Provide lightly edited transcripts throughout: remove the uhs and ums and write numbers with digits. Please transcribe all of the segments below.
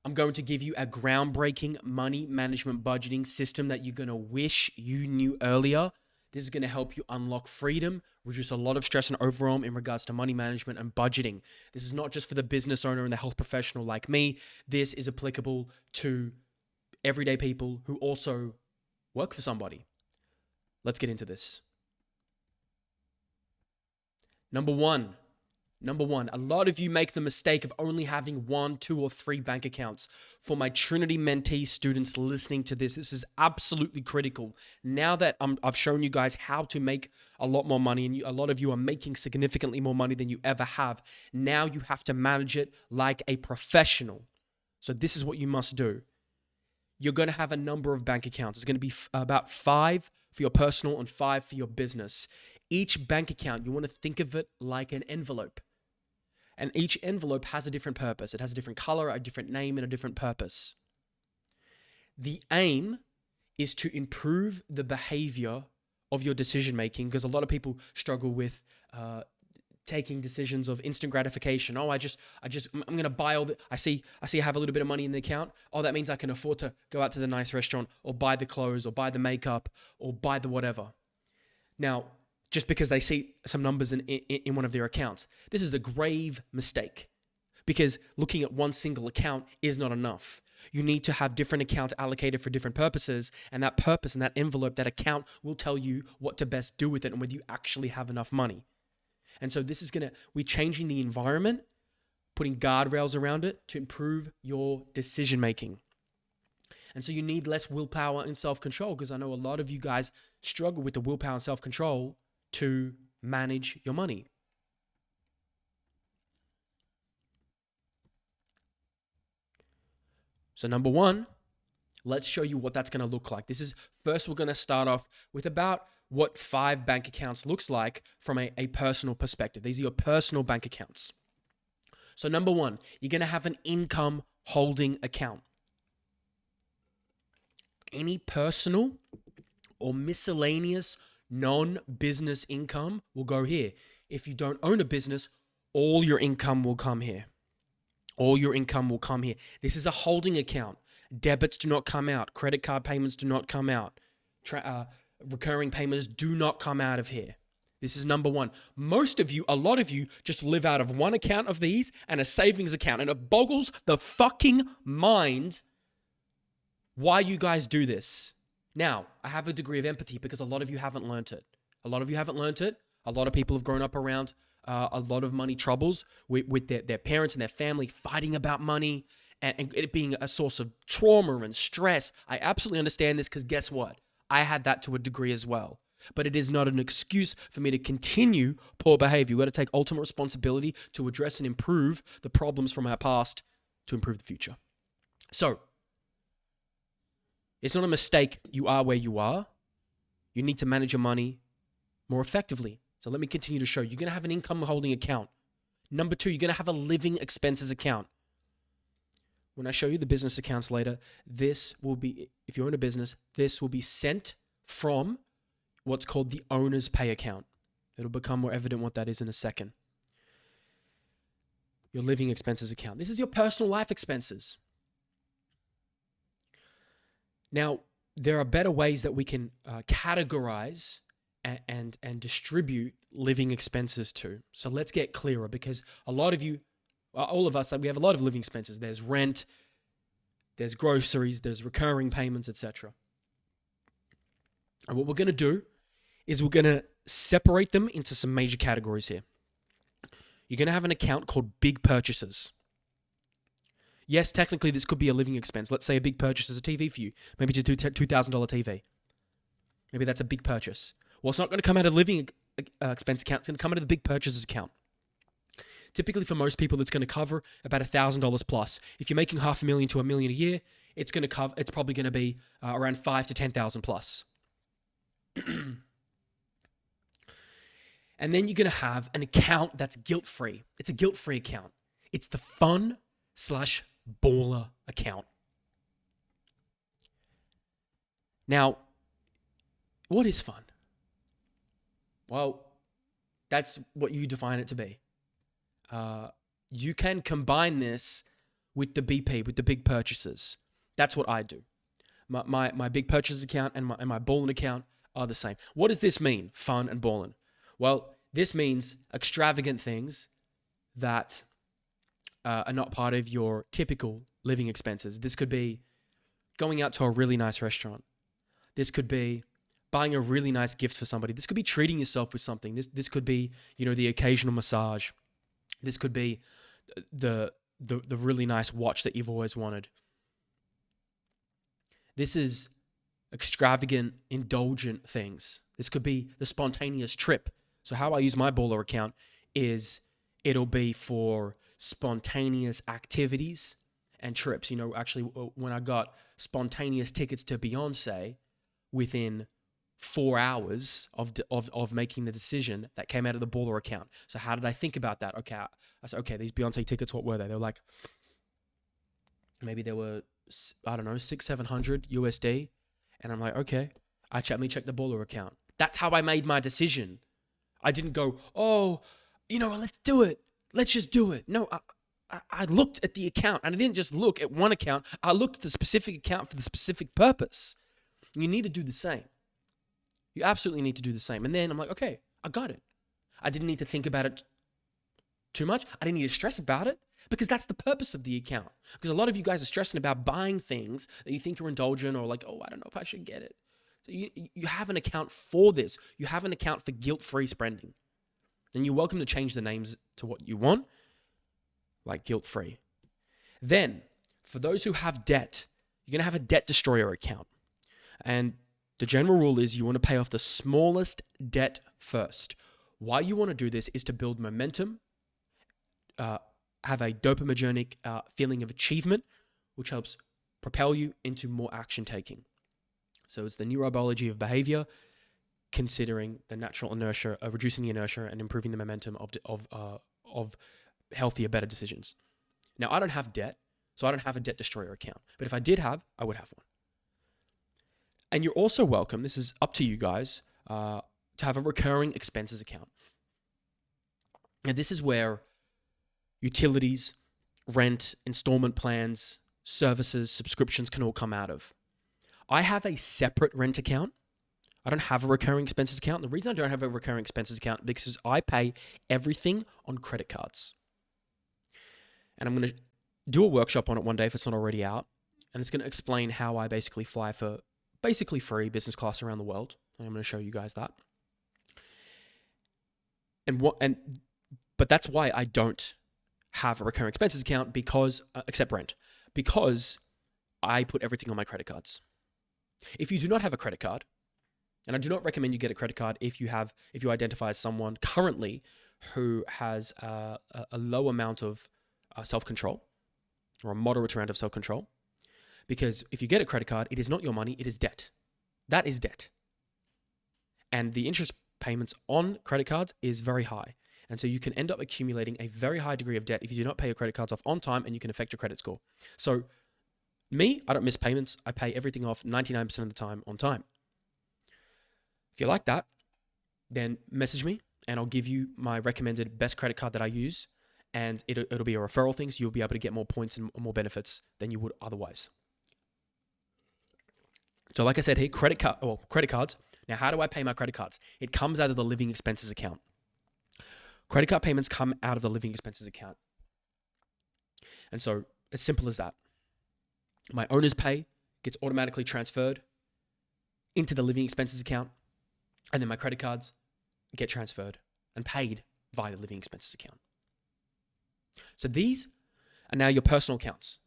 I'm going to give you a groundbreaking money management budgeting system that you're going to wish you knew earlier. This is going to help you unlock freedom, reduce a lot of stress and overwhelm in regards to money management and budgeting. This is not just for the business owner and the health professional like me. This is applicable to everyday people who also work for somebody. Let's get into this. Number one, a lot of you make the mistake of only having 1, 2, or 3 bank accounts. For my Trinity mentee students listening to this is absolutely critical. Now that I've shown you guys how to make a lot more money, and a lot of you are making significantly more money than you ever have, now you have to manage it like a professional. So this is what you must do. You're going to have a number of bank accounts. It's going to be about 5 for your personal and 5 for your business. Each bank account, you want to think of it like an envelope. And each envelope has a different purpose. It has a different color, a different name, and a different purpose. The aim is to improve the behavior of your decision making, because a lot of people struggle with taking decisions of instant gratification. Oh, I'm going to buy I see I have a little bit of money in the account. Oh, that means I can afford to go out to the nice restaurant or buy the clothes or buy the makeup or buy the whatever. Now, just because they see some numbers in one of their accounts. This is a grave mistake, because looking at one single account is not enough. You need to have different accounts allocated for different purposes, and that purpose and that envelope, that account will tell you what to best do with it and whether you actually have enough money. And so we're changing the environment, putting guardrails around it to improve your decision making. And so you need less willpower and self-control, because I know a lot of you guys struggle with the willpower and self-control to manage your money. So number one, let's show you what that's going to look like. First, we're going to start off with about what 5 bank accounts looks like from a personal perspective. These are your personal bank accounts. So number one, you're going to have an income holding account. Any personal or miscellaneous non-business income will go here. If you don't own a business, all your income will come here. All your income will come here. This is a holding account. Debits do not come out. Credit card payments do not come out. Recurring payments do not come out of here. This is number one. A lot of you just live out of one account of these and a savings account, and it boggles the fucking mind why you guys do this. Now, I have a degree of empathy because a lot of you haven't learned it. A lot of people have grown up around a lot of money troubles with their parents and their family fighting about money and it being a source of trauma and stress. I absolutely understand this, because guess what? I had that to a degree as well. But it is not an excuse for me to continue poor behavior. We've got to take ultimate responsibility to address and improve the problems from our past to improve the future. So, it's not a mistake you are where you are. You need to manage your money more effectively. So let me continue to show you. You're going to have an income holding account. Number 2, you're going to have a living expenses account. When I show you the business accounts later, this will be, if you own a business, this will be sent from what's called the owner's pay account. It'll become more evident what that is in a second. Your living expenses account. This is your personal life expenses. Now, there are better ways that we can categorize and distribute living expenses to. So let's get clearer, because a lot of you, all of us, we have a lot of living expenses. There's rent, there's groceries, there's recurring payments, etc. And what we're going to do is we're going to separate them into some major categories here. You're going to have an account called big purchases. Yes, technically this could be a living expense. Let's say a big purchase is a TV for you. Maybe it's a $2,000 TV. Maybe that's a big purchase. Well, it's not going to come out of living expense account. It's going to come out of the big purchases account. Typically for most people, it's going to cover about $1,000 plus. If you're making $500,000 to $1 million a year, it's probably going to be around $5,000 to $10,000 plus. And then you're going to have an account that's guilt-free. It's a guilt-free account. It's the fun/baller account. Now, what is fun? Well, that's what you define it to be. You can combine this with the BP, with the big purchases. That's what I do. My big purchase account and my balling account are the same. What does this mean, fun and balling? Well, this means extravagant things that are not part of your typical living expenses. This could be going out to a really nice restaurant. This could be buying a really nice gift for somebody. This could be treating yourself with something. This could be, the occasional massage. This could be the really nice watch that you've always wanted. This is extravagant, indulgent things. This could be the spontaneous trip. So how I use my baller account is it'll be for spontaneous activities and trips. Actually, when I got spontaneous tickets to Beyonce within 4 hours of making the decision, that came out of the baller account. So how did I think about that? Okay, I said, okay, these Beyonce tickets, what were they? They were like, maybe they were, I don't know, $600-700 USD. And I'm like, okay, let me check the baller account. That's how I made my decision. I didn't go, let's do it. Let's just do it. No, I looked at the account, and I didn't just look at one account. I looked at the specific account for the specific purpose. You need to do the same. You absolutely need to do the same. And then I'm like, okay, I got it. I didn't need to think about it too much. I didn't need to stress about it, because that's the purpose of the account. Because a lot of you guys are stressing about buying things that you think are indulgent, or like, I don't know if I should get it. So you have an account for this. You have an account for guilt-free spending. And you're welcome to change the names to what you want, like guilt-free. Then, for those who have debt, you're going to have a debt destroyer account. And the general rule is you want to pay off the smallest debt first. Why you want to do this is to build momentum, have a dopaminergic feeling of achievement, which helps propel you into more action taking. So it's the neurobiology of behavior, considering the natural inertia of reducing the inertia and improving the momentum of healthier, better decisions. Now, I don't have debt, so I don't have a debt destroyer account. But if I did have, I would have one. And you're also welcome, this is up to you guys, to have a recurring expenses account. And this is where utilities, rent, installment plans, services, subscriptions can all come out of. I have a separate rent account. I don't have a recurring expenses account. The reason I don't have a recurring expenses account is because I pay everything on credit cards. And I'm going to do a workshop on it one day if it's not already out. And it's going to explain how I basically fly for basically free business class around the world. And I'm going to show you guys that. But that's why I don't have a recurring expenses account, because except rent, because I put everything on my credit cards. If you do not have a credit card, and I do not recommend you get a credit card if you identify as someone currently who has a low amount of self-control, or a moderate amount of self-control, because if you get a credit card, it is not your money, it is debt. That is debt. And the interest payments on credit cards is very high. And so you can end up accumulating a very high degree of debt if you do not pay your credit cards off on time, and you can affect your credit score. So me, I don't miss payments. I pay everything off 99% of the time on time. If you like that, then message me and I'll give you my recommended best credit card that I use, and it'll be a referral thing, so you'll be able to get more points and more benefits than you would otherwise. So like I said here, credit cards. Now, how do I pay my credit cards? It comes out of the living expenses account. Credit card payments come out of the living expenses account. And so, as simple as that. My owner's pay gets automatically transferred into the living expenses account, and then my credit cards get transferred and paid via the living expenses account. So these are now your personal accounts.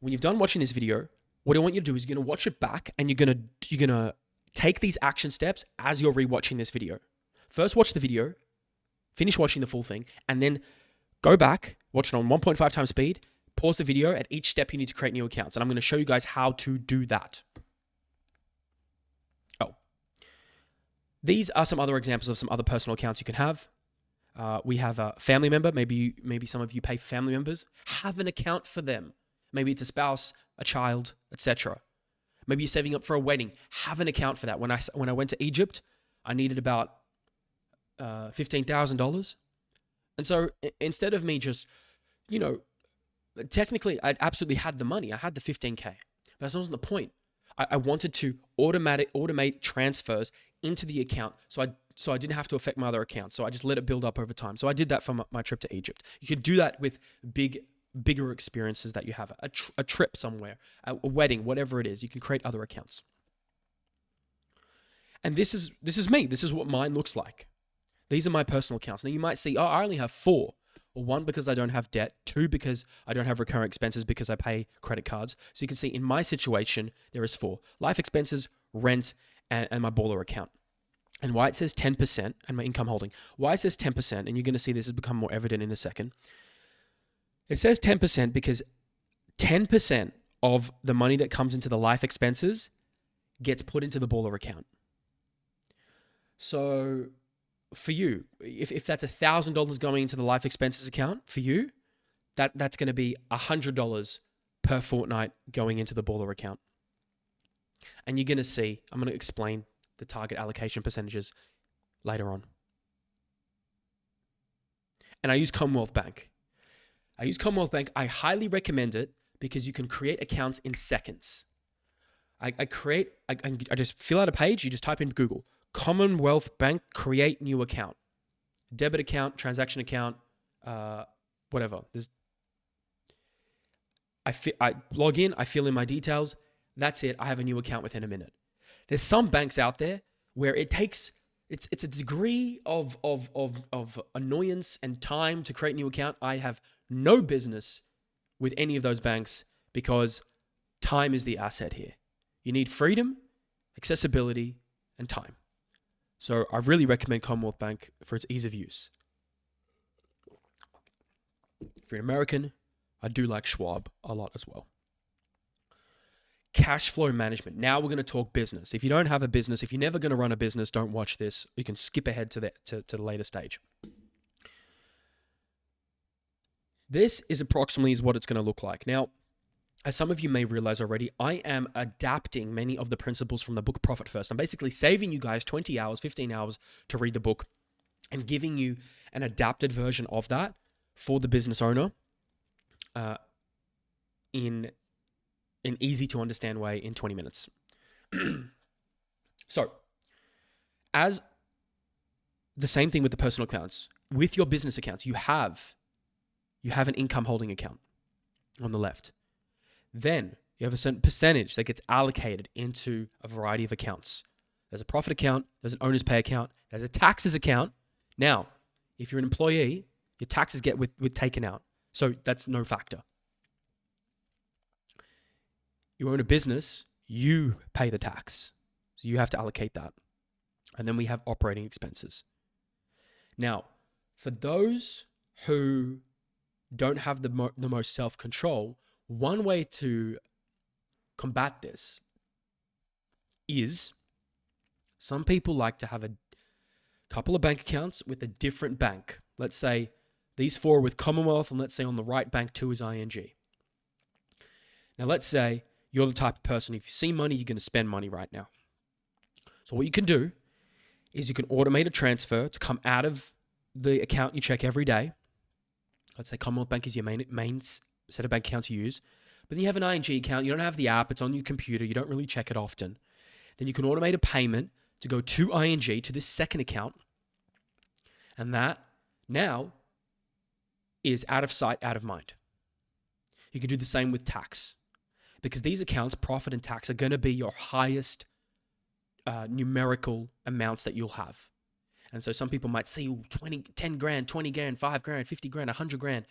When you've done watching this video, what I want you to do is you're going to watch it back, and you're going to take these action steps as you're rewatching this video. First, watch the video, finish watching the full thing, and then go back, watch it on 1.5 times speed, pause the video at each step you need to create new accounts. And I'm going to show you guys how to do that. These are some other examples of some other personal accounts you can have. We have a family member. Maybe some of you pay for family members. Have an account for them. Maybe it's a spouse, a child, etc. Maybe you're saving up for a wedding. Have an account for that. When I went to Egypt, I needed about $15,000. And so instead of me just, But technically, I absolutely had the money. I had the 15K. But that wasn't the point. I wanted to automate transfers into the account so I didn't have to affect my other accounts. So I just let it build up over time. So I did that for my trip to Egypt. You could do that with bigger experiences that you have, a trip somewhere, a wedding, whatever it is. You can create other accounts. And this is me. This is what mine looks like. These are my personal accounts. Now you might see, oh, I only have 4. Well, 1, because I don't have debt. 2, because I don't have recurring expenses because I pay credit cards. So you can see in my situation, there is 4. Life expenses, rent, and my baller account. And why it says 10% and my income holding. Why it says 10%, and you're going to see this has become more evident in a second. It says 10% because 10% of the money that comes into the life expenses gets put into the baller account. So for you, if that's $1,000 going into the life expenses account for you, that's going to be $100 per fortnight going into the baller account. And you're going to see, I'm going to explain the target allocation percentages later on. And I use Commonwealth Bank. I highly recommend it because you can create accounts in seconds. I just fill out a page. You just type in Google, Commonwealth Bank, create new account. Debit account, transaction account, whatever. I log in, I fill in my details. That's it. I have a new account within a minute. There's some banks out there where it takes, it's a degree of annoyance and time to create a new account. I have no business with any of those banks because time is the asset here. You need freedom, accessibility, and time. So I really recommend Commonwealth Bank for its ease of use. If you're an American, I do like Schwab a lot as well. Cash flow management. Now we're going to talk business. If you don't have a business, if you're never going to run a business, don't watch this. You can skip ahead to the later stage. This is approximately what it's going to look like. Now, as some of you may realize already, I am adapting many of the principles from the book Profit First. I'm basically saving you guys 20 hours, 15 hours to read the book and giving you an adapted version of that for the business owner in an easy to understand way in 20 minutes. So, as the same thing with the personal accounts, with your business accounts, you have an income holding account on the left. Then you have a certain percentage that gets allocated into a variety of accounts. There's a profit account, there's an owner's pay account, there's a taxes account. Now, if you're an employee, your taxes get with taken out. So that's no factor. You own a business, you pay the tax. So you have to allocate that. And then we have operating expenses. Now, for those who don't have the most self-control, one way to combat this is some people like to have a couple of bank accounts with a different bank. Let's say these 4 are with Commonwealth, and let's say on the right bank 2 is ING. Now, let's say you're the type of person, if you see money, you're going to spend money right now. So what you can do is you can automate a transfer to come out of the account you check every day. Let's say Commonwealth Bank is your main set of bank accounts you use. But then you have an ING account, you don't have the app, it's on your computer, you don't really check it often. Then you can automate a payment to go to ING, to this second account. And that now is out of sight, out of mind. You can do the same with tax. Because these accounts, profit and tax, are going to be your highest numerical amounts that you'll have. And so some people might see 10 grand, 20 grand, 5 grand, 50 grand, 100 grand.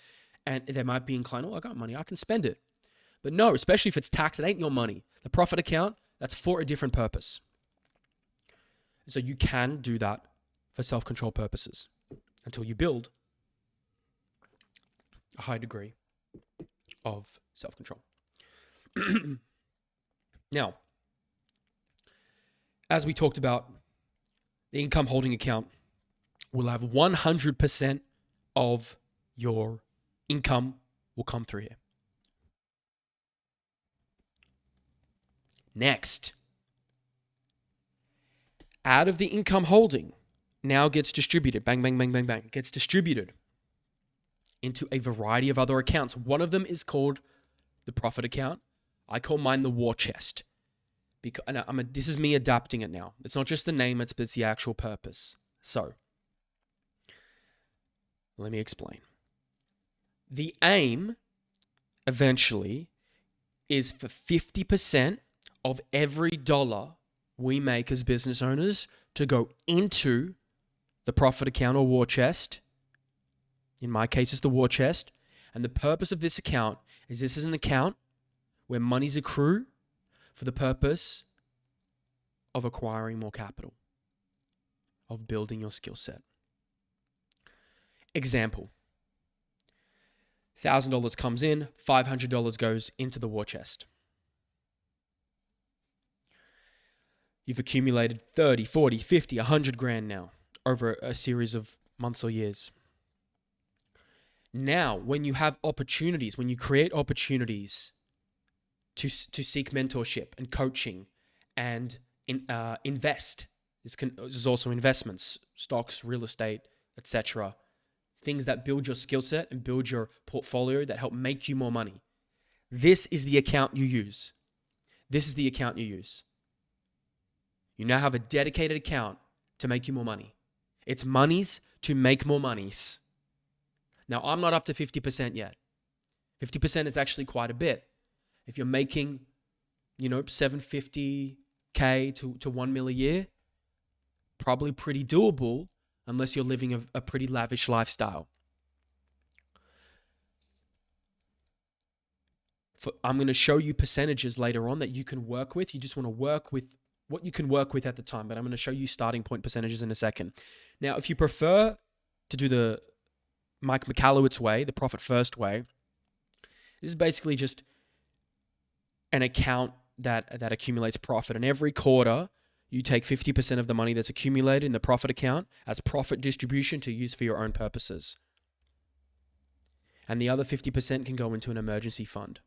And they might be inclined, I got money, I can spend it. But no, especially if it's tax, it ain't your money. The profit account, that's for a different purpose. So you can do that for self-control purposes until you build a high degree of self-control. Now, as we talked about, the income holding account will have 100% of your income will come through here. Next, out of the income holding now gets distributed. Bang, bang, bang, bang, bang. It gets distributed into a variety of other accounts. One of them is called the profit account. I call mine the war chest. Because this is me adapting it now. It's not just the name, it's the actual purpose. So, let me explain. The aim, eventually, is for 50% of every dollar we make as business owners to go into the profit account or war chest. In my case, it's the war chest. And the purpose of this account is this is an account where monies accrue for the purpose of acquiring more capital, of building your skill set. Example, $1,000 comes in, $500 goes into the war chest. You've accumulated 30, 40, 50, 100 grand now over a series of months or years. Now, when you have opportunities, when you create opportunities to seek mentorship and coaching and invest, this is also investments, stocks, real estate, etc. Things that build your skill set and build your portfolio that help make you more money. This is the account you use. This is the account you use. You now have a dedicated account to make you more money. It's monies to make more monies. Now, I'm not up to 50% yet. 50% is actually quite a bit. If you're making, $750K to 1 mil a year, probably pretty doable unless you're living a pretty lavish lifestyle. I'm going to show you percentages later on that you can work with. You just want to work with what you can work with at the time, but I'm going to show you starting point percentages in a second. Now, if you prefer to do the Mike Michalowicz way, the profit first way, this is basically just an account that accumulates profit. And every quarter, you take 50% of the money that's accumulated in the profit account as profit distribution to use for your own purposes. And the other 50% can go into an emergency fund.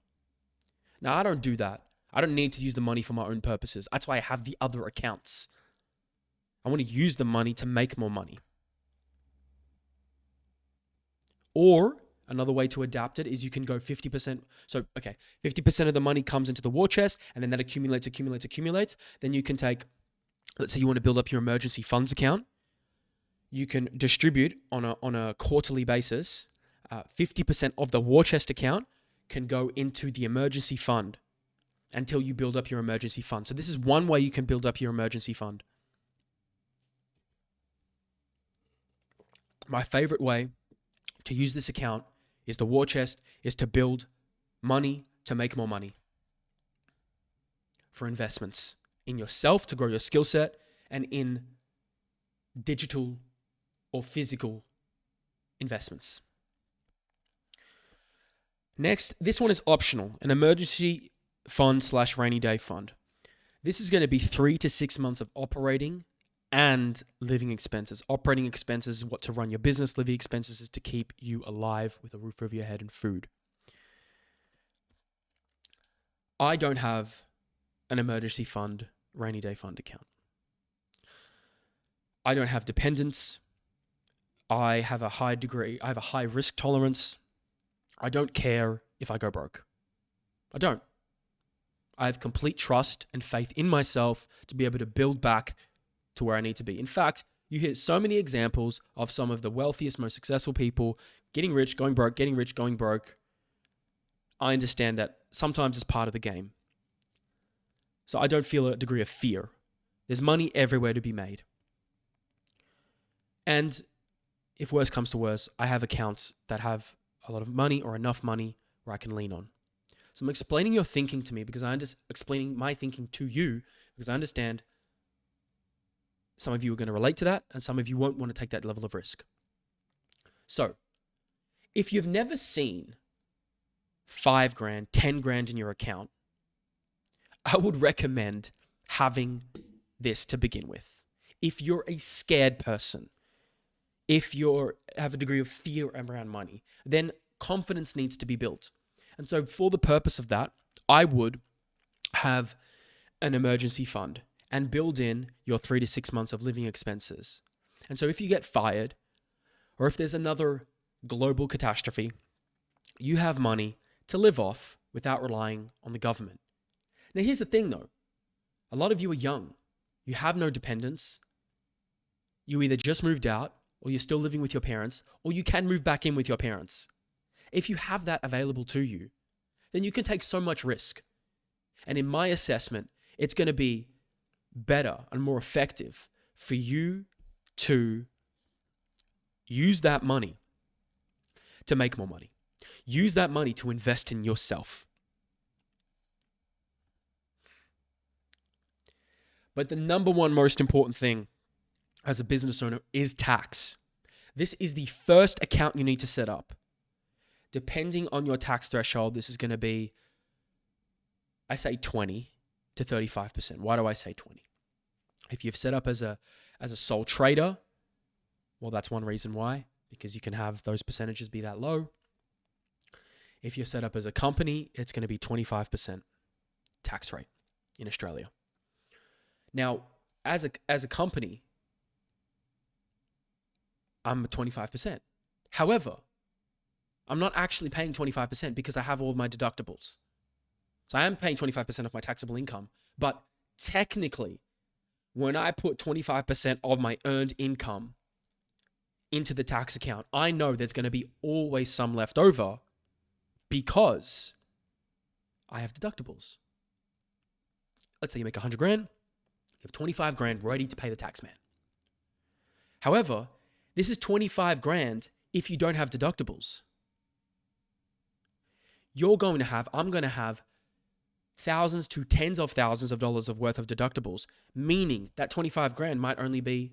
Now, I don't do that. I don't need to use the money for my own purposes. That's why I have the other accounts. I want to use the money to make more money. Or another way to adapt it is you can go 50%. So, 50% of the money comes into the war chest and then that accumulates. Then you can take, let's say you want to build up your emergency funds account. You can distribute on a quarterly basis. 50% of the war chest account can go into the emergency fund until you build up your emergency fund. So this is one way you can build up your emergency fund. My favorite way to use this account is the war chest, is to build money to make more money for investments in yourself to grow your skill set and in digital or physical investments. Next, this one is optional, an emergency fund / rainy day fund. This is going to be 3 to 6 months of operating and living expenses. Operating expenses is what to run your business. Living expenses is to keep you alive with a roof over your head and food. I don't have an emergency fund, rainy day fund account. I don't have dependents. I have a high risk tolerance. I don't care if I go broke. I don't. I have complete trust and faith in myself to be able to build back to where I need to be. In fact, you hear so many examples of some of the wealthiest, most successful people getting rich, going broke, getting rich, going broke. I understand that sometimes it's part of the game. So I don't feel a degree of fear. There's money everywhere to be made. And if worse comes to worse, I have accounts that have a lot of money or enough money where I can lean on. So I'm explaining your thinking to me because explaining my thinking to you because I understand some of you are going to relate to that and some of you won't want to take that level of risk. So if you've never seen 5 grand, 10 grand in your account, I would recommend having this to begin with. If you're a scared person, if you have a degree of fear around money, then confidence needs to be built. And so for the purpose of that, I would have an emergency fund and build in your 3 to 6 months of living expenses. And so if you get fired, or if there's another global catastrophe, you have money to live off without relying on the government. Now, here's the thing though. A lot of you are young. You have no dependents. You either just moved out, or you're still living with your parents, or you can move back in with your parents. If you have that available to you, then you can take so much risk. And in my assessment, it's going to be better and more effective for you to use that money to make more money. Use that money to invest in yourself. But the number one most important thing as a business owner is tax. This is the first account you need to set up. Depending on your tax threshold, this is going to be, I say 20 to 35%. Why do I say 20? If you've set up as a sole trader, well, that's one reason why, because you can have those percentages be that low. If you're set up as a company, it's going to be 25% tax rate in Australia. Now, as a company, I'm at 25%. However, I'm not actually paying 25% because I have all my deductibles. So I am paying 25% of my taxable income, but technically, when I put 25% of my earned income into the tax account, I know there's going to be always some left over because I have deductibles. Let's say you make 100 grand, you have 25 grand ready to pay the tax man. However, this is 25 grand if you don't have deductibles. I'm going to have thousands to tens of thousands of dollars of worth of deductibles, meaning that 25 grand might only be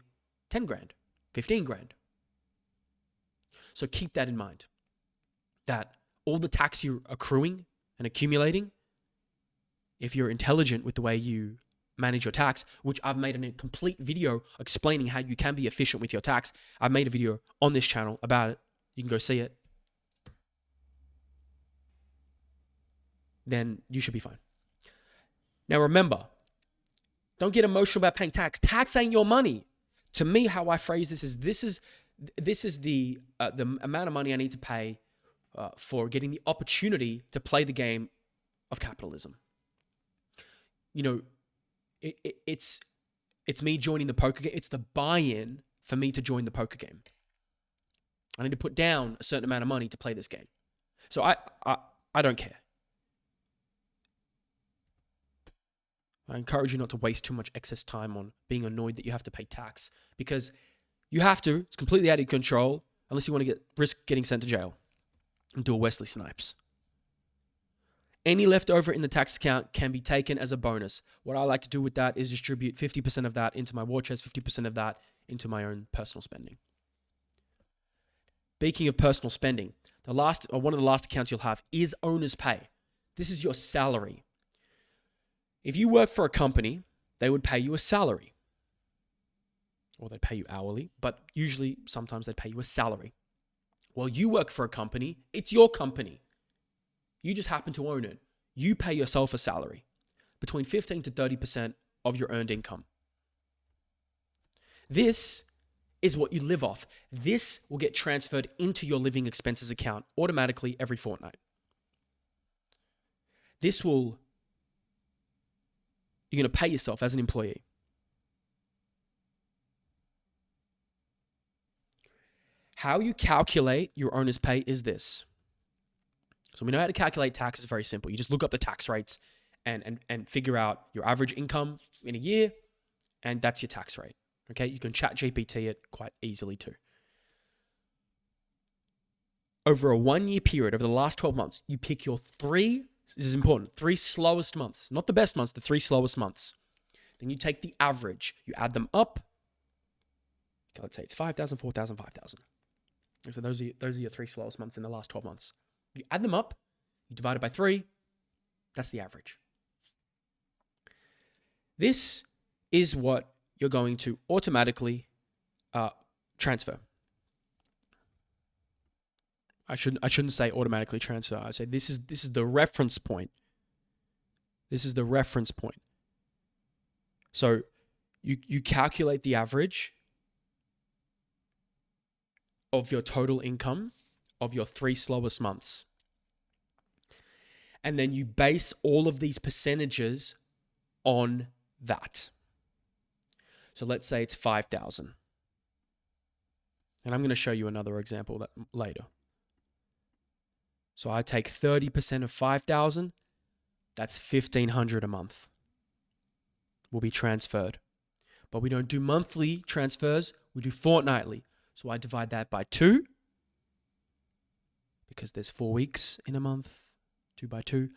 10 grand, 15 grand. So keep that in mind, that all the tax you're accruing and accumulating, if you're intelligent with the way you manage your tax, which I've made a complete video explaining how you can be efficient with your tax. I've made a video on this channel about it. You can go see it. Then you should be fine. Now remember, don't get emotional about paying tax. Tax ain't your money. To me, how I phrase this is the amount of money I need to pay for getting the opportunity to play the game of capitalism. You know, it's me joining the poker game. It's the buy-in for me to join the poker game. I need to put down a certain amount of money to play this game. So I don't care. I encourage you not to waste too much excess time on being annoyed that you have to pay tax, because you have to. It's completely out of control unless you want to risk getting sent to jail and do a Wesley Snipes. Any leftover in the tax account can be taken as a bonus. What I like to do with that is distribute 50% of that into my war chest, 50% of that into my own personal spending. Speaking of personal spending, one of the last accounts you'll have is owner's pay. This is your salary. If you work for a company, they would pay you a salary. Or they'd pay you hourly, but usually sometimes they'd pay you a salary. Well, you work for a company, it's your company. You just happen to own it. You pay yourself a salary, between 15 to 30% of your earned income. This is what you live off. This will get transferred into your living expenses account automatically every fortnight. You're going to pay yourself as an employee. How you calculate your owner's pay is this. So we know how to calculate tax. Is very simple. You just look up the tax rates and figure out your average income in a year, and that's your tax rate. Okay, you can chat GPT it quite easily too. Over a 1 year period, over the last 12 months, you pick your this is important, 3 slowest months, not the best months, the 3 slowest months. Then you take the average, you add them up. Okay, let's say it's 5,000, 4,000, 5,000. So those are your 3 slowest months in the last 12 months. You add them up, you divide it by 3, that's the average. This is what you're going to automatically transfer. I shouldn't say automatically transfer. I say this is the reference point. This is the reference point. So you calculate the average of your total income of your 3 slowest months. And then you base all of these percentages on that. So let's say it's 5,000. And I'm going to show you another example that later. So I take 30% of 5,000. That's 1,500 a month will be transferred. But we don't do monthly transfers. We do fortnightly. So I divide that by 2 because there's 4 weeks in a month. 2 by 2.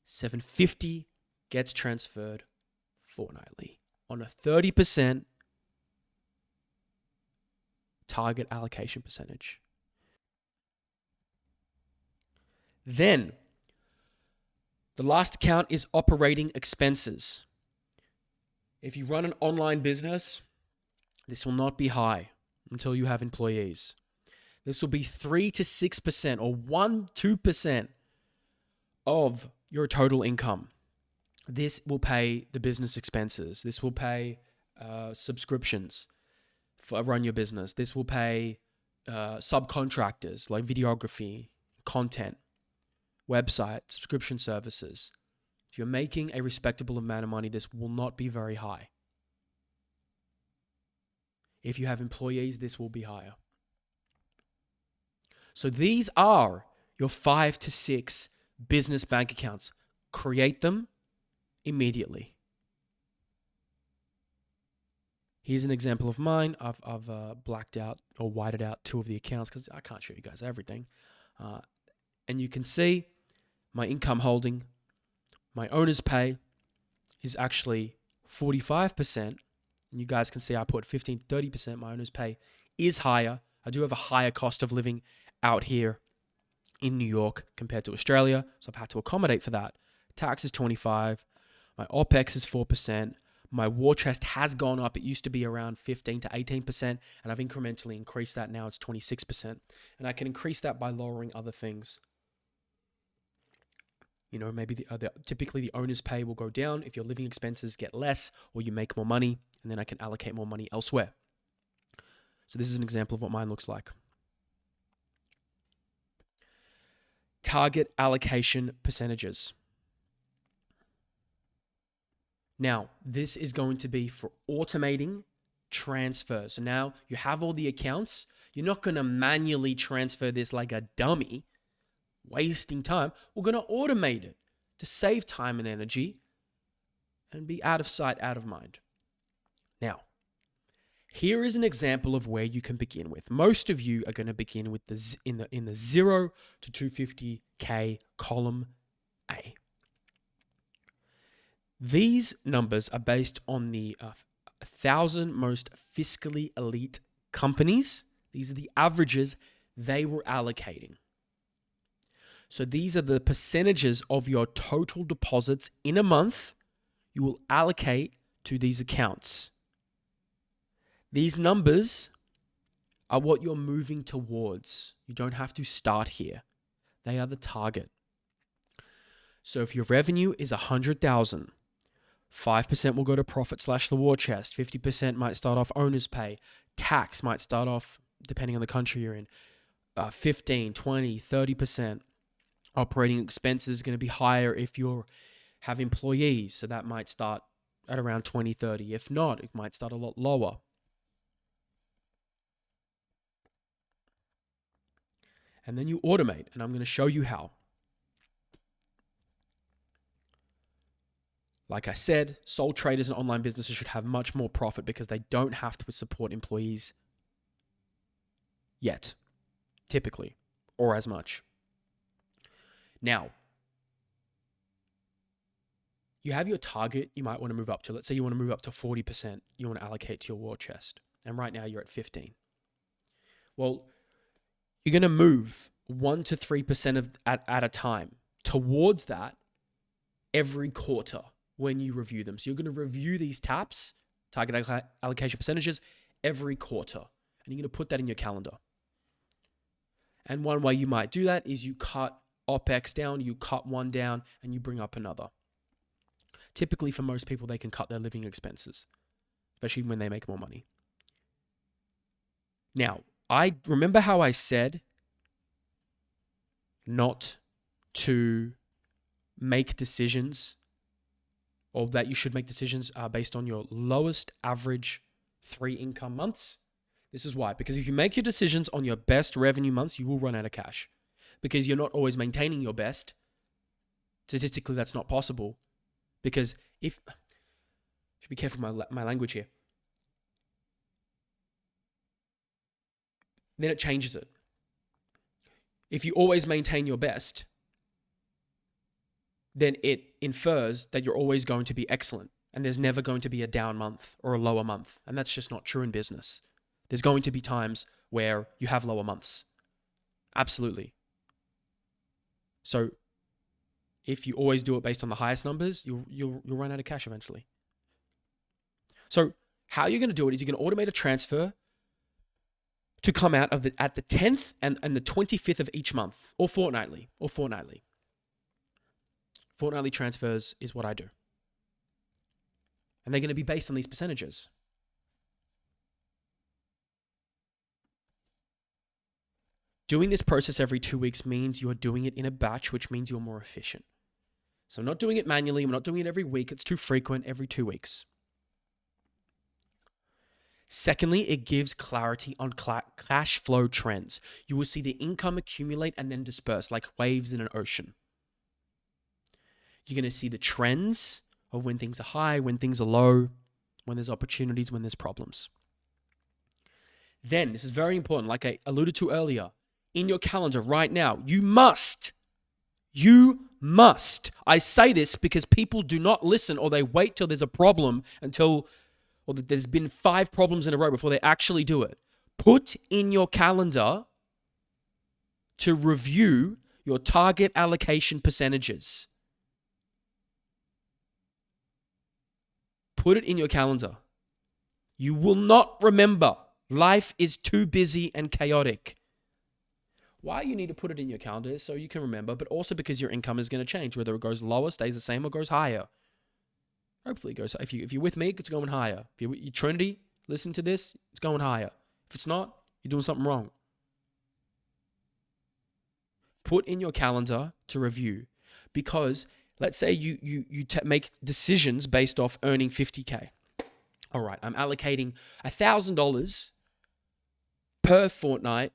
750 gets transferred fortnightly on a 30% target allocation percentage. Then, the last account is operating expenses. If you run an online business, this will not be high until you have employees. This will be 3 to 6% or 1-2% of your total income. This will pay the business expenses. This will pay subscriptions for run your business. This will pay subcontractors like videography, content, website, subscription services. If you're making a respectable amount of money, this will not be very high. If you have employees, this will be higher. So these are your 5 to 6 business bank accounts. Create them immediately. Here's an example of mine. I've blacked out or whited out 2 of the accounts because I can't show you guys everything. And you can see my income holding, my owner's pay is actually 45%. And you guys can see I put 15 to 30%. My owner's pay is higher. I do have a higher cost of living out here in New York compared to Australia. So I've had to accommodate for that. Tax is 25. My OPEX is 4%. My war chest has gone up. It used to be around 15 to 18%, and I've incrementally increased that. Now it's 26%. And I can increase that by lowering other things. You know, maybe typically the owner's pay will go down if your living expenses get less or you make more money, and then I can allocate more money elsewhere. So this is an example of what mine looks like. Target allocation percentages. Now, this is going to be for automating transfers. So now you have all the accounts. You're not going to manually transfer this like a dummy, wasting time. We're going to automate it to save time and energy and be out of sight, out of mind. Now, here is an example of where you can begin with. Most of you are going to begin with in the 0 to 250K column A. These numbers are based on the 1,000 most fiscally elite companies. These are the averages they were allocating. So these are the percentages of your total deposits in a month you will allocate to these accounts. These numbers are what you're moving towards. You don't have to start here. They are the target. So if your revenue is 100,000, 5% will go to profit/the war chest. 50% might start off owner's pay. Tax might start off, depending on the country you're in, 15, 20, 30%. Operating expenses is going to be higher if you have employees. So that might start at around 20, 30. If not, it might start a lot lower. And then you automate, and I'm going to show you how. Like I said, sole traders and online businesses should have much more profit because they don't have to support employees yet, typically, or as much. Now, you have your target you might want to move up to. Let's say you want to move up to 40% you want to allocate to your war chest. And right now you're at 15. Well, you're going to move 1 to 3% at a time towards that every quarter when you review them. So you're going to review these TAPs, target allocation percentages, every quarter. And you're going to put that in your calendar. And one way you might do that is you cut OPEX down, you cut one down, and you bring up another. Typically, for most people, they can cut their living expenses, especially when they make more money. Now, I remember how I said not to make decisions, or that you should make decisions based on your lowest average 3 income months. This is why. Because if you make your decisions on your best revenue months, you will run out of cash. Because you're not always maintaining your best. Statistically, that's not possible. Because if... should be careful with my language here. Then it changes it. If you always maintain your best, then it infers that you're always going to be excellent. And there's never going to be a down month or a lower month. And that's just not true in business. There's going to be times where you have lower months. Absolutely. So if you always do it based on the highest numbers, you'll run out of cash eventually. So how you're going to do it is you're going to automate a transfer to come out of at the 10th and the 25th of each month, or fortnightly. Fortnightly transfers is what I do. And they're going to be based on these percentages. Doing this process every 2 weeks means you're doing it in a batch, which means you're more efficient. So I'm not doing it manually. I'm not doing it every week. It's too frequent, every 2 weeks. Secondly, it gives clarity on cash flow trends. You will see the income accumulate and then disperse like waves in an ocean. You're going to see the trends of when things are high, when things are low, when there's opportunities, when there's problems. Then, this is very important, like I alluded to earlier, in your calendar right now, you must, I say this because people do not listen, or they wait till there's a problem or that there's been 5 problems in a row before they actually do it. Put in your calendar to review your target allocation percentages. Put it in your calendar. You will not remember. Life is too busy and chaotic. Why you need to put it in your calendar is so you can remember, but also because your income is going to change, whether it goes lower, stays the same, or goes higher. Hopefully it goes. If you're with me, it's going higher. If you're Trinity, listen to this, it's going higher. If it's not, you're doing something wrong. Put in your calendar to review, because let's say you make decisions based off earning 50K. All right, I'm allocating $1,000 per fortnight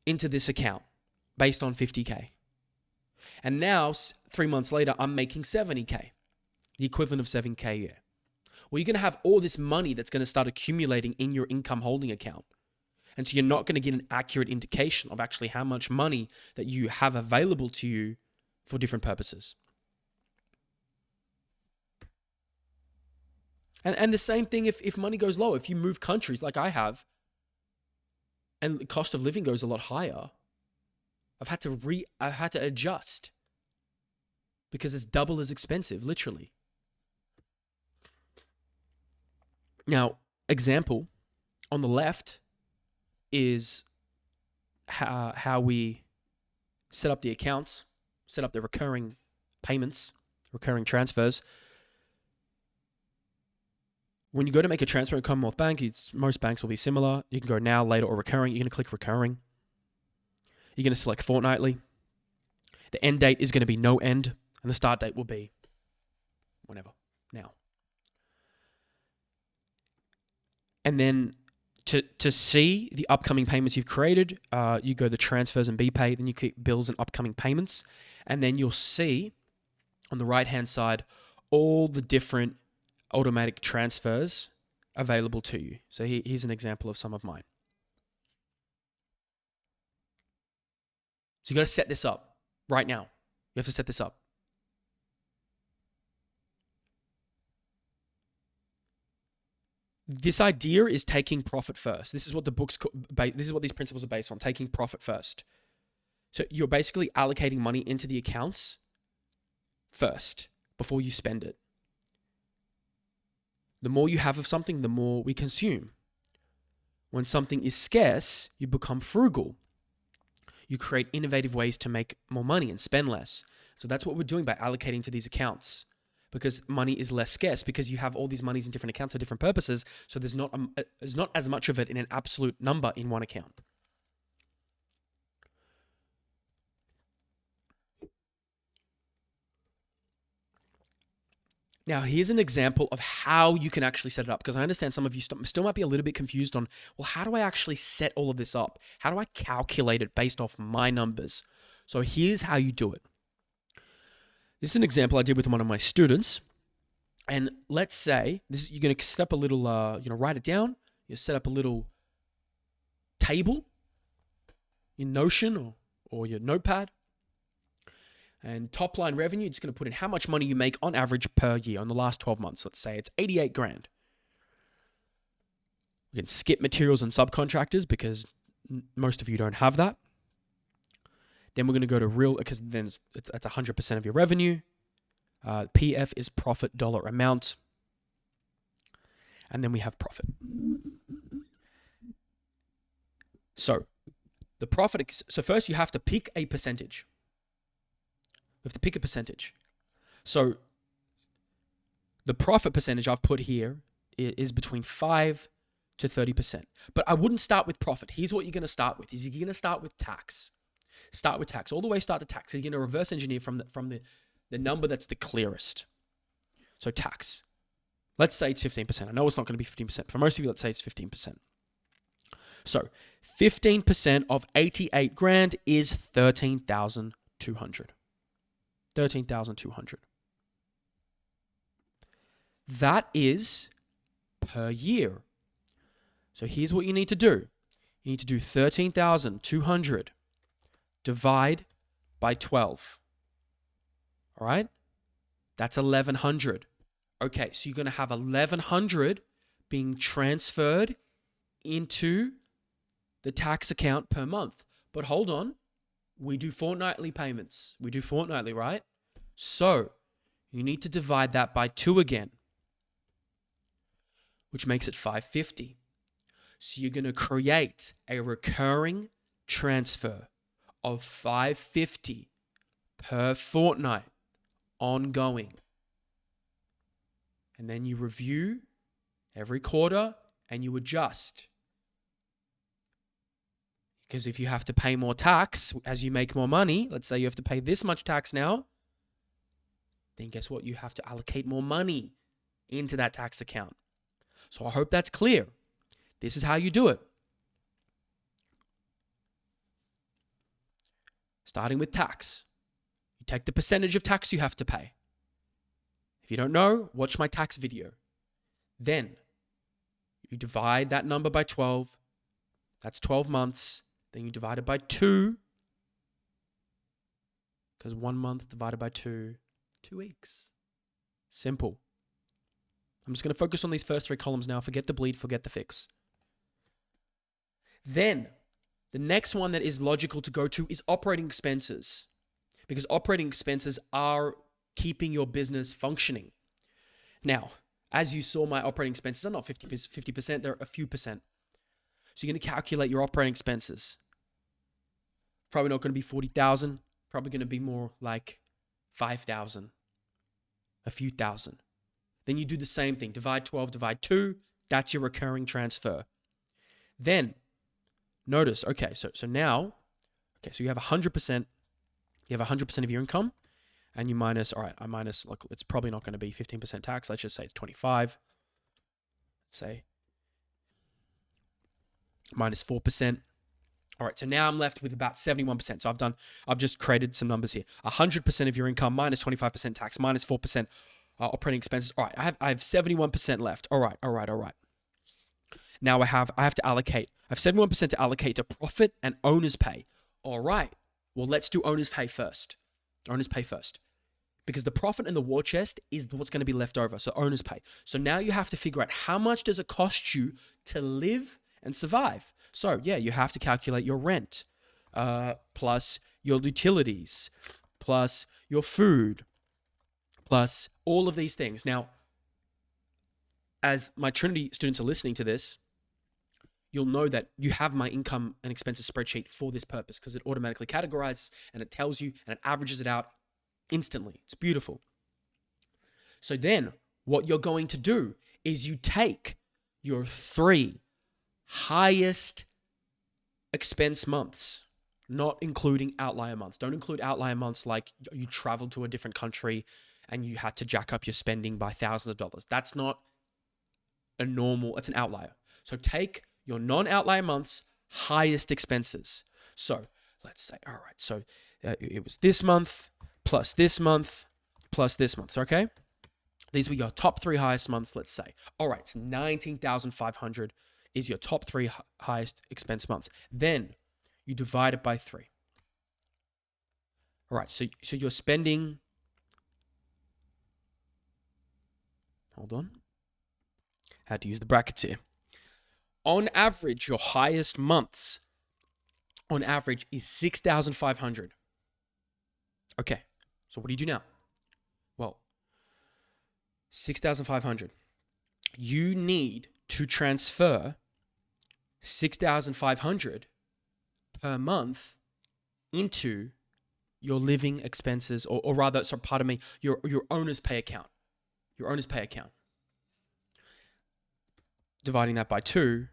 into this account based on 50K. And now, 3 months later, I'm making 70K, the equivalent of 7K a year. Well, you're going to have all this money that's going to start accumulating in your income holding account. And so you're not going to get an accurate indication of actually how much money that you have available to you for different purposes. And the same thing if money goes low, if you move countries like I have, and the cost of living goes a lot higher, I've had to adjust because it's double as expensive, literally. Now, example on the left is how we set up the accounts, set up the recurring payments, recurring transfers. When you go to make a transfer at Commonwealth Bank, most banks will be similar. You can go now, later, or recurring. You're going to click recurring. You're going to select fortnightly. The end date is going to be no end, and the start date will be whenever, now. And then to see the upcoming payments you've created, you go to transfers and BPay, then you click bills and upcoming payments, and then you'll see on the right-hand side all the different automatic transfers available to you. So here's an example of some of mine. So you got to set this up right now. You have to set this up. This idea is taking profit first. This is what this is what these principles are based on, taking profit first. So you're basically allocating money into the accounts first before you spend it. The more you have of something, the more we consume. When something is scarce, you become frugal. You create innovative ways to make more money and spend less. So that's what we're doing by allocating to these accounts, because money is less scarce because you have all these monies in different accounts for different purposes. So there's not as much of it in an absolute number in one account. Now, here's an example of how you can actually set it up, because I understand some of you still might be a little bit confused on, well, how do I actually set all of this up? How do I calculate it based off my numbers? So here's how you do it. This is an example I did with one of my students. And let's say you're going to set up a little, write it down. You set up a little table in Notion or your notepad. And top line revenue, you're just going to put in how much money you make on average per year on the last 12 months. Let's say it's 88 grand. We can skip materials and subcontractors because most of you don't have that. Then we're going to go to real, because then that's 100% of your revenue. PF is profit dollar amount. And then we have profit. So the profit, so first you have to pick a percentage. We have to pick a percentage. So the profit percentage I've put here is between 5 to 30%. But I wouldn't start with profit. Here's what you're going to start with. You're going to start with tax. Start with tax. All the way start to tax. You're going to reverse engineer from the number that's the clearest. So tax. Let's say it's 15%. I know it's not going to be 15%. For most of you, let's say it's 15%. So 15% of 88 grand is 13,200. 13,200. That is per year. So here's what you need to do. You need to do 13,200 divide by 12. All right? That's 1,100. Okay, so you're going to have 1,100 being transferred into the tax account per month. But hold on. We do fortnightly payments. We do fortnightly, right? So you need to divide that by 2 again, which makes it 550. So you're going to create a recurring transfer of 550 per fortnight, ongoing. And then you review every quarter and you adjust. Because if you have to pay more tax as you make more money, let's say you have to pay this much tax now, then guess what? You have to allocate more money into that tax account. So I hope that's clear. This is how you do it. Starting with tax. You take the percentage of tax you have to pay. If you don't know, watch my tax video. Then you divide that number by 12. That's 12 months. Then you divide it by 2. Because 1 month divided by 2, 2 weeks. Simple. I'm just going to focus on these first 3 columns now. Forget the bleed, forget the fix. Then, the next one that is logical to go to is operating expenses. Because operating expenses are keeping your business functioning. Now, as you saw, my operating expenses are not 50%, they're a few percent. So you're going to calculate your operating expenses. Probably not going to be 40,000, probably going to be more like 5,000, a few thousand. Then you do the same thing, divide 12, divide 2, that's your recurring transfer. Then, notice, okay, so now, so you have 100%, you have 100% of your income, and you minus, all right, I minus, look, it's probably not going to be 15% tax, let's just say it's 25, let's say, minus 4%. All right, so now I'm left with about 71%. So I've just created some numbers here. 100% of your income minus 25% tax minus 4% operating expenses. All right, I have 71% left. All right. Now I have to allocate. I have 71% to allocate to profit and owner's pay. All right. Well, let's do owner's pay first. Owner's pay first. Because the profit and the war chest is what's going to be left over. So owner's pay. So now you have to figure out how much does it cost you to live and survive. So yeah, you have to calculate your rent, plus your utilities, plus your food, plus all of these things. Now, as my Trinity students are listening to this, you'll know that you have my income and expenses spreadsheet for this purpose because it automatically categorizes and it tells you and it averages it out instantly. It's beautiful. So then what you're going to do is you take your 3 highest expense months, not including outlier months. Don't include outlier months like you travel to a different country and you had to jack up your spending by thousands of dollars. That's not it's an outlier. So take your non-outlier month's highest expenses. So let's say, all right, so it was this month plus this month plus this month, okay? These were your top 3 highest months, let's say. All right, so 19,500 is your top 3 highest expense months. Then you divide it by 3. All right, so you're spending, hold on, had to use the brackets here. On average, your highest months on average is 6,500. Okay, so what do you do now? Well, 6,500. You need to transfer 6,500 per month into your living expenses, or rather, sorry, pardon me, your owner's pay account. Your owner's pay account. Dividing that by 2,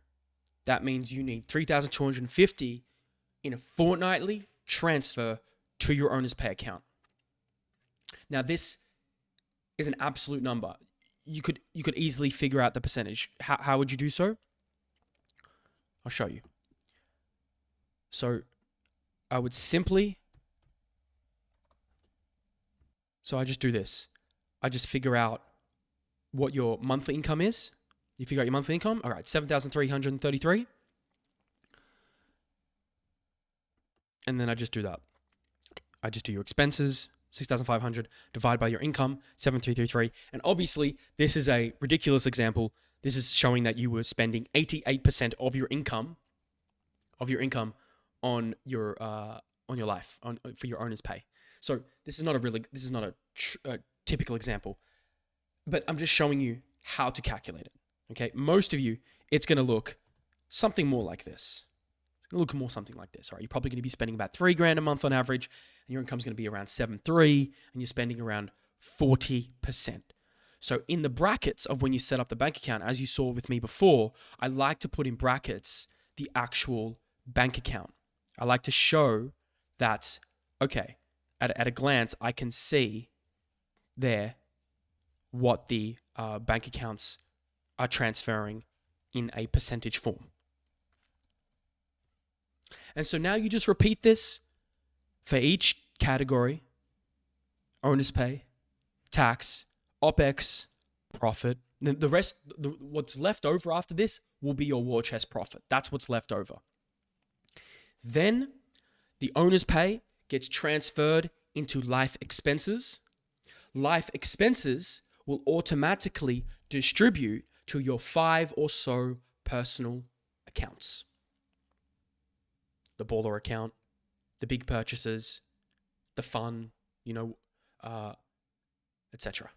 that means you need 3,250 in a fortnightly transfer to your owner's pay account. Now, this is an absolute number. You could easily figure out the percentage. How would you do so? I'll show you. So I would simply, I just do this. I just figure out what your monthly income is. You figure out your monthly income. All right, 7,333. And then I just do that. I just do your expenses, 6,500, divide by your income, 7,333. And obviously, this is a ridiculous example. This is showing that you were spending 88% of your income on your life, for your owner's pay. So this is not a typical example, but I'm just showing you how to calculate it. Okay, most of you, it's going to look something more like this. It's going to look more something like this. All right, you're probably going to be spending about $3,000 a month on average, and your income's going to be around 7.3, and you're spending around 40%. So in the brackets of when you set up the bank account, as you saw with me before, I like to put in brackets the actual bank account. I like to show that, okay, at a glance, I can see there what the bank accounts are transferring in a percentage form. And so now you just repeat this for each category: owner's pay, tax, OPEX, profit. The rest, what's left over after this will be your war chest profit. That's what's left over. Then the owner's pay gets transferred into life expenses. Life expenses will automatically distribute to your 5 or so personal accounts. The baller account, the big purchases, the fun, etc.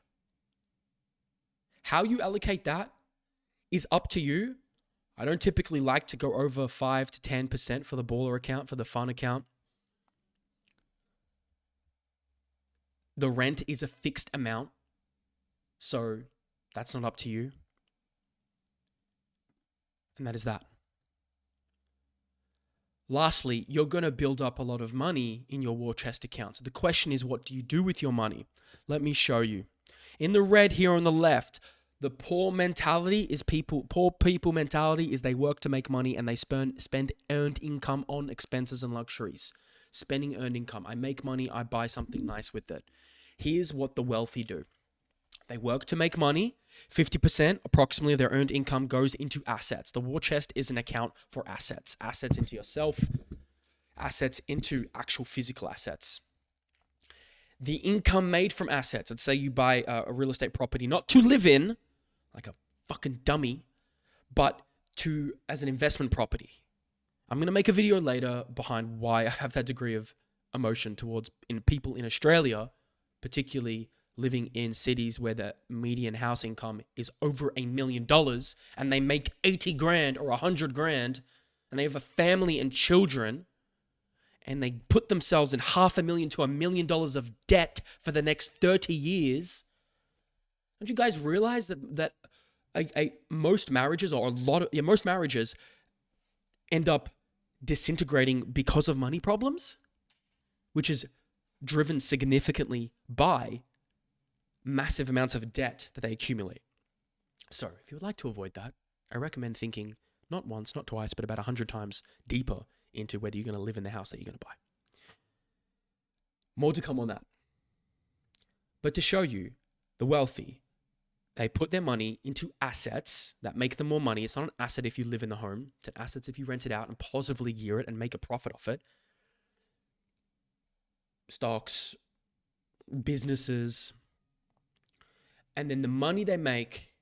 How you allocate that is up to you. I don't typically like to go over 5 to 10% for the baller account, for the fun account. The rent is a fixed amount, so that's not up to you. And that is that. Lastly, you're going to build up a lot of money in your war chest account. So the question is, what do you do with your money? Let me show you. In the red here on the left, the poor people mentality is they work to make money and they spend earned income on expenses and luxuries. Spending earned income. I make money, I buy something nice with it. Here's what the wealthy do. They work to make money. 50% approximately of their earned income goes into assets. The war chest is an account for assets. Assets into yourself, assets into actual physical assets. The income made from assets, let's say you buy a real estate property, not to live in, like a fucking dummy, but as an investment property. I'm going to make a video later behind why I have that degree of emotion towards people in Australia, particularly living in cities where the median house income is over $1 million and they make 80 grand or 100 grand and they have a family and children and they put themselves in $500,000 to $1 million of debt for the next 30 years. Don't you guys realize that most marriages, or most marriages end up disintegrating because of money problems, which is driven significantly by massive amounts of debt that they accumulate. So if you would like to avoid that, I recommend thinking not once, not twice, but about 100 times deeper into whether you're going to live in the house that you're going to buy. More to come on that. But to show you, the wealthy, they put their money into assets that make them more money. It's not an asset if you live in the home. It's an asset if you rent it out and positively gear it and make a profit off it. Stocks, businesses. And then the money they make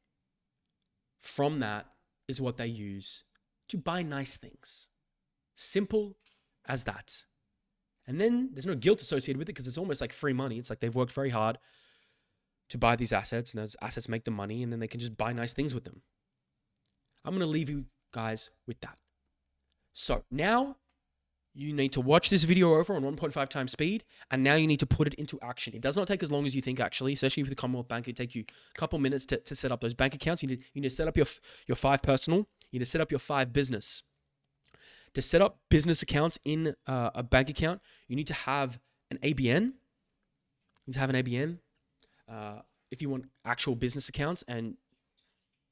from that is what they use to buy nice things. Simple as that. And then there's no guilt associated with it because it's almost like free money. It's like they've worked very hard to buy these assets, and those assets make them money, and then they can just buy nice things with them. I'm going to leave you guys with that. So now you need to watch this video over on 1.5 times speed, and now you need to put it into action. It does not take as long as you think, actually, especially with the Commonwealth Bank. It takes you a couple minutes to set up those bank accounts. You need to set up your 5 personal. You need to set up your 5 business. To set up business accounts in a bank account, you need to have an ABN. You need to have an ABN. If you want actual business accounts, and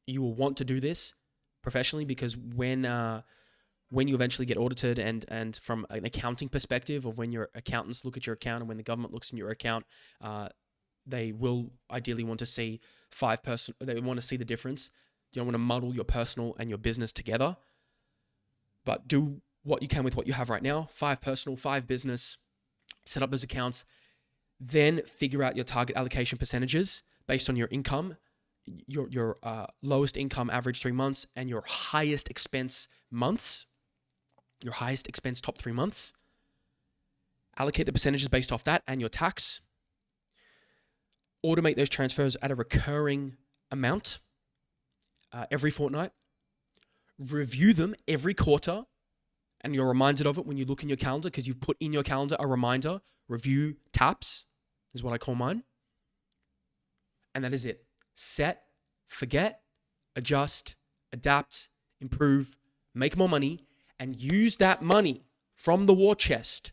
you will want to do this professionally, because when you eventually get audited and from an accounting perspective, or when your accountants look at your account and when the government looks in your account, they will ideally want to see they want to see the difference. You don't want to muddle your personal and your business together, but do what you can with what you have right now. 5 personal, 5 business, set up those accounts, then figure out your target allocation percentages based on your income, your lowest income average 3 months, and your highest expense months, your highest expense top 3 months. Allocate the percentages based off that and your tax. Automate those transfers at a recurring amount every fortnight. Review them every quarter, and you're reminded of it when you look in your calendar, because you've put in your calendar a reminder. Review taps is what I call mine. And that is it. Set, forget, adjust, adapt, improve, make more money, and use that money from the war chest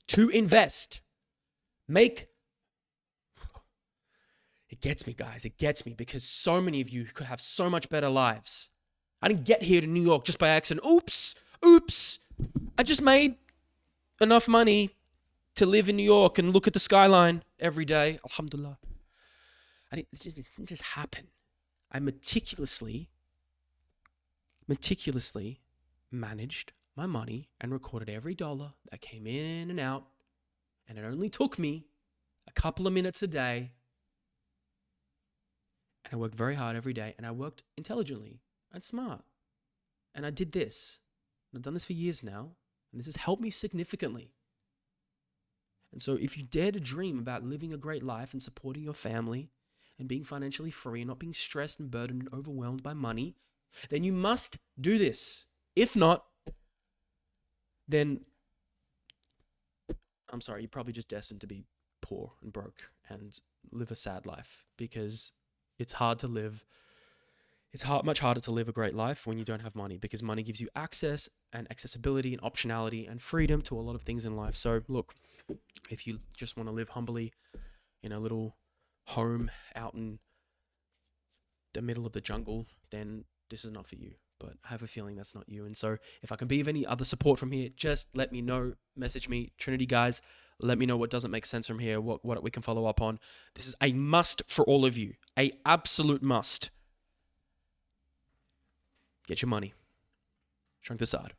to invest. It gets me, guys. It gets me, because so many of you could have so much better lives. I didn't get here to New York just by accident. Oops. I just made enough money to live in New York and look at the skyline every day. Alhamdulillah. It didn't just happen. I meticulously managed my money and recorded every dollar that came in and out. And it only took me a couple of minutes a day. And I worked very hard every day, and I worked intelligently and smart. And I did this. And I've done this for years now, and this has helped me significantly. And so if you dare to dream about living a great life and supporting your family and being financially free and not being stressed and burdened and overwhelmed by money, then you must do this. If not, then I'm sorry, you're probably just destined to be poor and broke and live a sad life, because it's hard to live. It's much harder to live a great life when you don't have money, because money gives you access and accessibility and optionality and freedom to a lot of things in life. So look, if you just want to live humbly in a little home out in the middle of the jungle, then this is not for you. But I have a feeling that's not you. And so if I can be of any other support from here, just let me know. Message me, Trinity guys. Let me know what doesn't make sense from here, what we can follow up on. This is a must for all of you. A absolute must. Get your money. Shrunk the Saad.